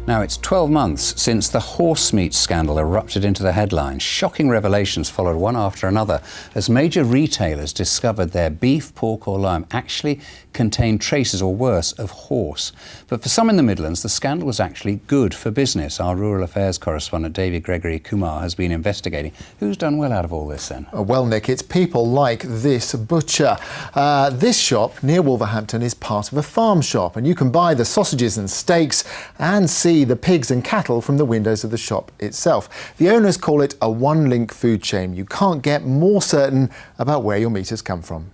Now, it's 12 months since the horse meat scandal erupted into the headlines. Shocking revelations followed one after another as major retailers discovered their beef, pork or lamb actually contained traces, or worse, of horse. But for some in the Midlands, the scandal was actually good for business. Our rural affairs correspondent, Gregory-Kumar, has been investigating. Who's done well out of all this then? Well, Nick, it's people like this butcher. This shop near Wolverhampton is part of a farm shop, and you can buy the sausages and steaks and see the pigs and cattle from the windows of the shop itself. The owners call it a one-link food chain. You can't get more certain about where your meat has come from.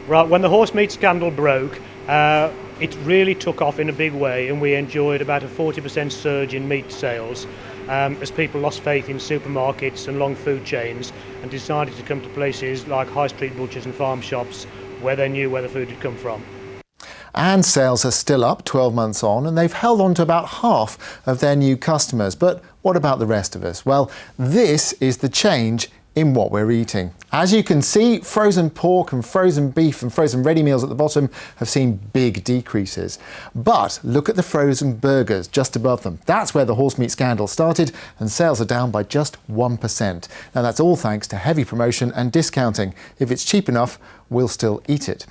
Right, when the horse meat scandal broke, it really took off in a big way, and we enjoyed about a 40% surge in meat sales as people lost faith in supermarkets and long food chains and decided to come to places like high street butchers and farm shops where they knew where the food had come from. And sales are still up 12 months on, and they've held on to about half of their new customers. But what about the rest of us? Well, this is the change in what we're eating. As you can see, frozen pork and frozen beef and frozen ready meals at the bottom have seen big decreases. But look at the frozen burgers just above them. That's where the horse meat scandal started, and sales are down by just 1%. Now that's all thanks to heavy promotion and discounting. If it's cheap enough, we'll still eat it.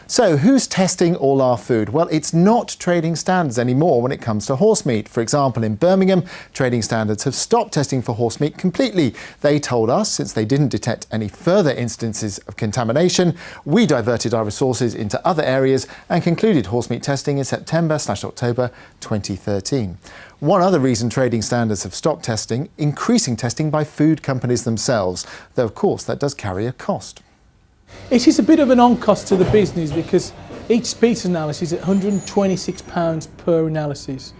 So who's testing all our food? Well, it's not trading standards anymore when it comes to horse meat. For example, in Birmingham, trading standards have stopped testing for horse meat completely. They told us, since they didn't detect any further instances of contamination, we diverted our resources into other areas and concluded horse meat testing in September/October 2013. One other reason trading standards have stopped testing, increasing testing by food companies themselves, though of course that does carry a cost. It is a bit of an on-cost to the business because each species analysis is £126 per analysis.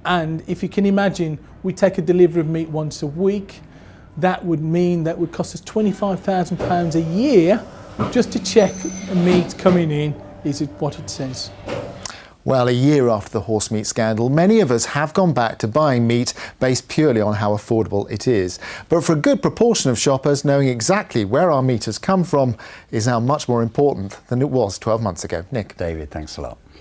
And if you can imagine, we take a delivery of meat once a week. That would mean that would cost us £25,000 a year just to check the meat coming in is what it says. Well, a year after the horse meat scandal, many of us have gone back to buying meat based purely on how affordable it is. But for a good proportion of shoppers, knowing exactly where our meat has come from is now much more important than it was 12 months ago. Nick. David, thanks a lot.